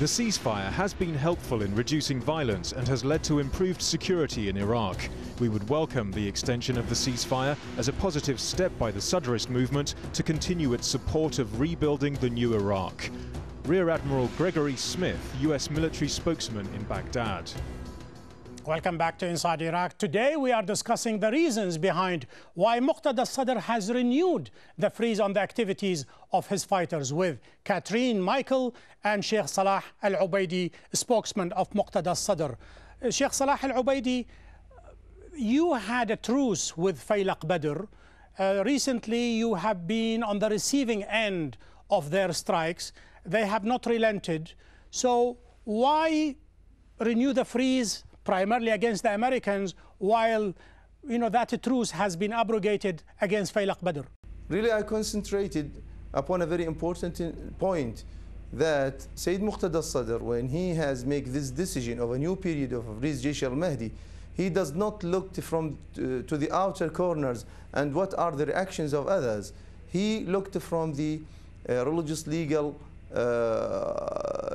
The ceasefire has been helpful in reducing violence and has led to improved security in Iraq. We would welcome the extension of the ceasefire as a positive step by the Sadrist movement to continue its support of rebuilding the new Iraq. Rear Admiral Gregory Smith, US military spokesman in Baghdad. Welcome back to Inside Iraq. Today we are discussing the reasons behind why Muqtada Al-Sadr has renewed the freeze on the activities of his fighters with Catherine Michael and Sheikh Salah Al-Ubaidi, spokesman of Muqtada Al-Sadr. Sheikh Salah Al-Ubaidi, you had a truce with Faylaq Badr. Recently you have been on the receiving end of their strikes. They have not relented. So why renew the freeze primarily against the Americans, while that truce has been abrogated against Faylaq Badr? Really, I concentrated upon a very important point, that Sayyid Muqtada Al-Sadr, when he has made this decision of a new period of Riz Jaysh al-Mahdi, he does not look to the outer corners and what are the reactions of others. He looked from the religious legal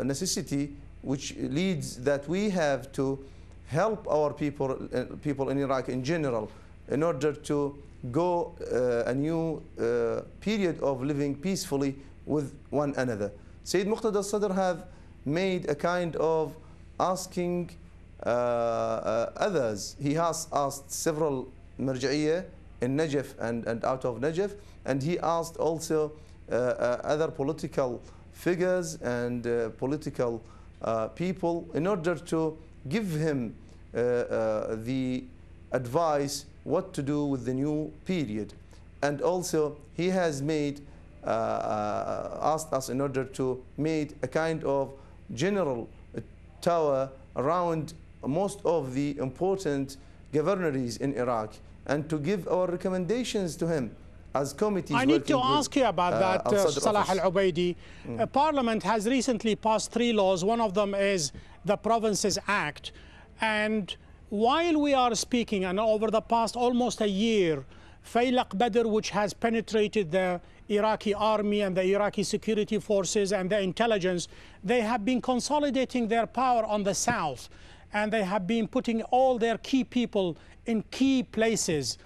necessity, which leads that we have to help our people in Iraq in general, in order to go a new period of living peacefully with one another. Sayyid Muqtada Al-Sadr have made a kind of asking others. He has asked several marja'iyya in Najaf and out of Najaf, and he asked also other political figures and political people in order to give him the advice what to do with the new period. And also he has made asked us in order to make a kind of general tower around most of the important governorates in Iraq, and to give our recommendations to him as committees. I need to ask you about that, Salah Al-Ubaidi. Parliament has recently passed 3 laws. One of them is the Provinces Act. And while we are speaking, and over the past almost a year, Faylaq Badr, which has penetrated the Iraqi army and the Iraqi security forces and the intelligence, they have been consolidating their power on the south, and they have been putting all their key people in key places.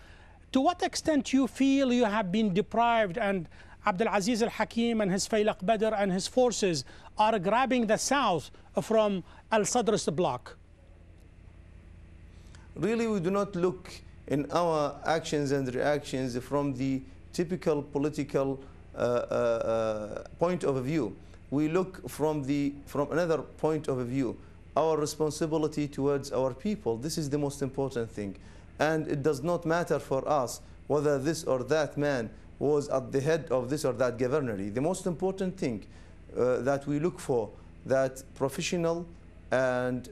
To what extent do you feel you have been deprived, and Abdul Aziz al-Hakim and his Faylaq Badr and his forces are grabbing the south from Al-Sadr's bloc? Really, we do not look in our actions and reactions from the typical political point of view. We look from another point of view, our responsibility towards our people. This is the most important thing. And it does not matter for us whether this or that man was at the head of this or that governorate. The most important thing that we look for, that professional and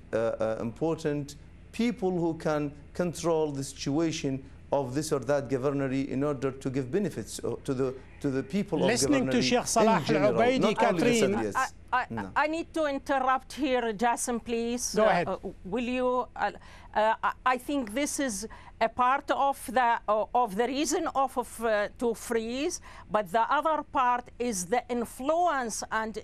important people who can control the situation of this or that governorate in order to give benefits to the people of Listening governorate to Sheikh Salah Al-Ubaidi, Catherine. I need to interrupt here, Jassim, please. Go ahead. Will you? I think this is a part of the reason to freeze, but the other part is the influence and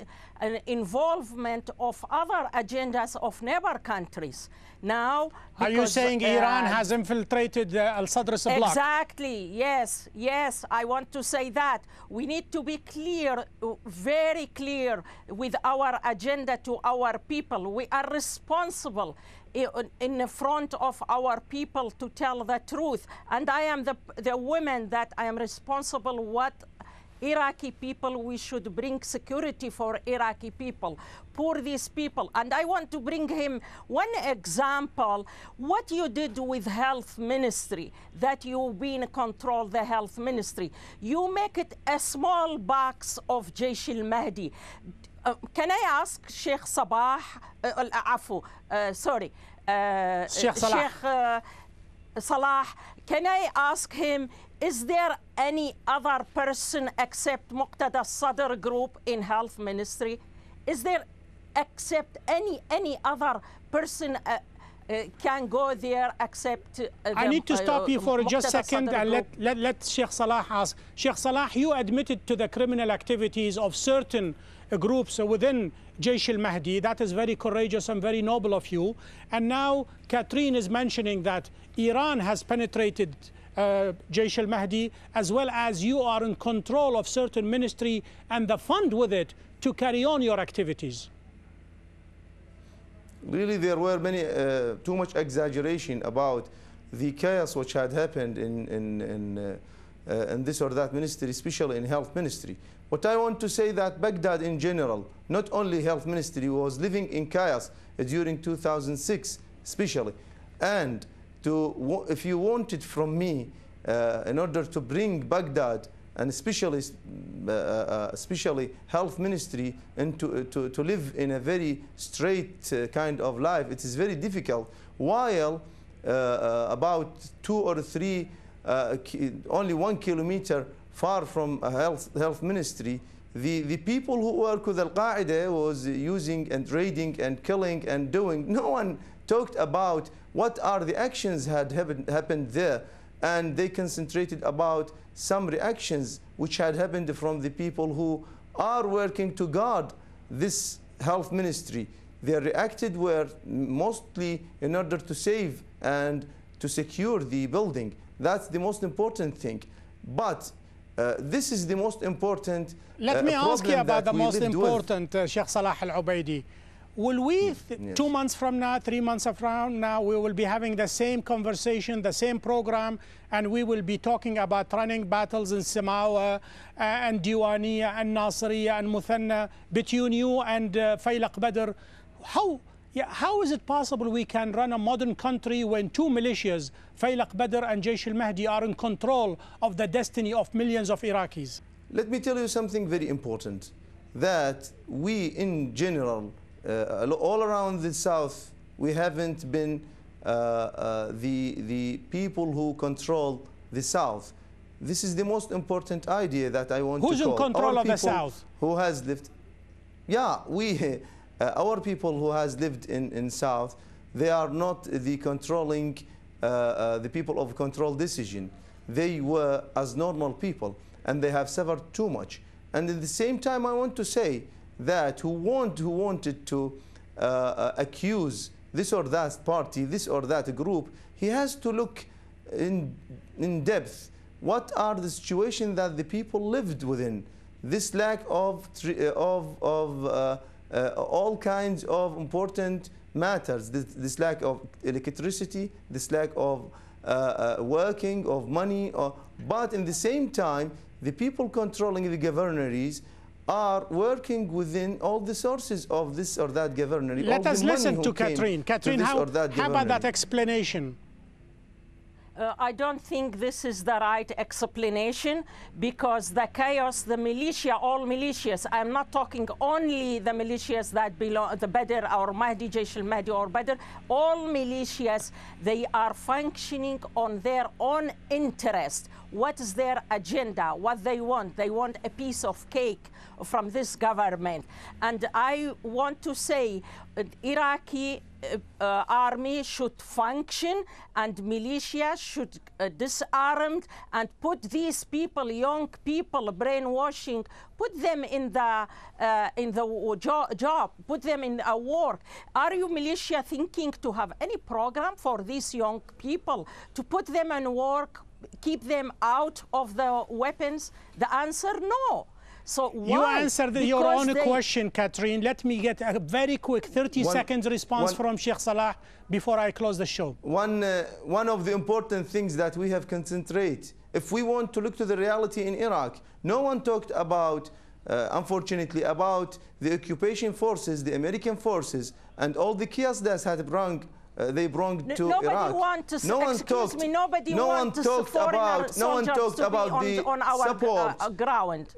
involvement of other agendas of neighbor countries. Now, are you saying Iran has infiltrated Al-Sadr's bloc? Exactly. Yes. Yes. I want to say that we need to be clear, very clear, with our agenda to our people. We are responsible in front of our people to tell the truth. And I am the woman that I am responsible what Iraqi people, we should bring security for Iraqi people, for these people. And I want to bring him one example, what you did with health ministry, that you've been control the health ministry. You make it a small box of Jaysh al-Mahdi. Can I ask Sheikh Sabah, Sheikh Salah, can I ask him, is there any other person except Muqtada Al-Sadr group in health ministry? Is there except any other person can go there except I need to stop you for just a second and let Sheikh Salah ask. Sheikh Salah, you admitted to the criminal activities of certain groups within Jaish al-Mahdi. That is very courageous and very noble of you. And now Catherine is mentioning that Iran has penetrated Jaish al-Mahdi, as well as you are in control of certain ministry and the fund with it to carry on your activities. Really, there were many, too much exaggeration about the chaos which had happened in this or that ministry, especially in health ministry. What I want to say that Baghdad in general, not only health ministry, was living in chaos during 2006 especially. And if you wanted from me, in order to bring Baghdad and especially health ministry to live in a very straight kind of life, it is very difficult. While about 2 or 3, only 1 kilometer far from a health ministry, the people who work with Al-Qaeda was using and raiding and killing and doing. No one talked about what are the actions had happened there, and they concentrated about some reactions which had happened from the people who are working to guard this health ministry. They reacted were mostly in order to save and to secure the building. That's the most important thing. But this is the most important. Let me ask you about the most important, Sheikh Salah Al-Ubaidi. Will we, 2 months from now, 3 months from now, we will be having the same conversation, the same program, and we will be talking about running battles in Samawa and Diwaniya and Nasiriya and Muthanna between you and Faylaq Badr? How is it possible we can run a modern country when 2 militias, Faylaq Badr and Jaish al-Mahdi, are in control of the destiny of millions of Iraqis? Let me tell you something very important, that we in general, all around the south, we haven't been the people who control the south. This is the most important idea that I want to call. Who's in control of the south? Who has lived? Yeah, our people who has lived in south, they are not the controlling, the people of control decision. They were as normal people, and they have suffered too much. And at the same time, I want to say that who wanted to accuse this or that party, this or that group, he has to look in depth. What are the situations that the people lived within? This lack of all kinds of important matters, this lack of electricity, this lack of working, of money, but in the same time, the people controlling the governorates are working within all the sources of this or that governorate. Let us listen to Catherine. Catherine, how about that explanation? I don't think this is the right explanation, because the chaos, the militia, all militias, I'm not talking only the militias that belong, the Badr or Mahdi, Jaish al-Mahdi or Badr, all militias, they are functioning on their own interest. What is their agenda? What they want? They want a piece of cake from this government. And I want to say Iraqi army should function, and militia should disarmed, and put these people, young people, brainwashing, put them in the job, put them in a work. Are you militia thinking to have any program for these young people to put them in work, keep them out of the weapons? The answer, no. So you answered your own question, Catherine. Let me get a very quick 30 seconds response from Sheikh Salah before I close the show. One of the important things that we have concentrated, if we want to look to the reality in Iraq, no one talked about, unfortunately, about the occupation forces, the American forces, and all the chaos that had they brought to Iraq. No one talked about the support. Ground.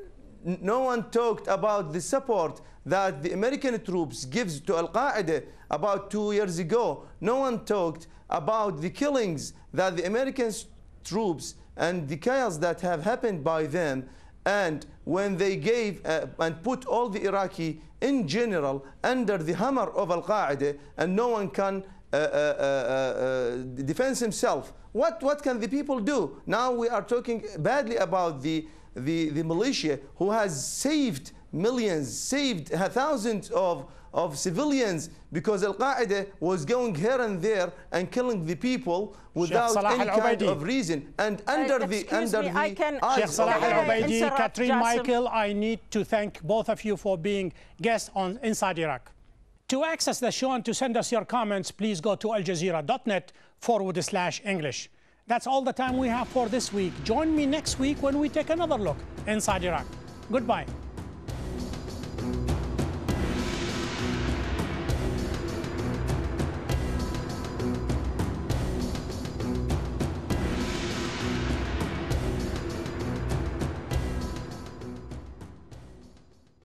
No one talked about the support that the American troops gives to Al-Qaeda about 2 years ago. No one talked about the killings that the American troops and the chaos that have happened by them, and when they gave and put all the Iraqi in general under the hammer of Al-Qaeda, and no one can defends himself. What can the people do? Now we are talking badly about the militia who has saved millions, saved thousands of civilians, because Al-Qaeda was going here and there and killing the people without any kind of reason and under the eyes of Sheikh Salah Al-Ubaidi, Catherine Michael, I need to thank both of you for being guests on Inside Iraq. To access the show and to send us your comments, please go to aljazeera.net/English. That's all the time we have for this week. Join me next week when we take another look inside Iraq. Goodbye.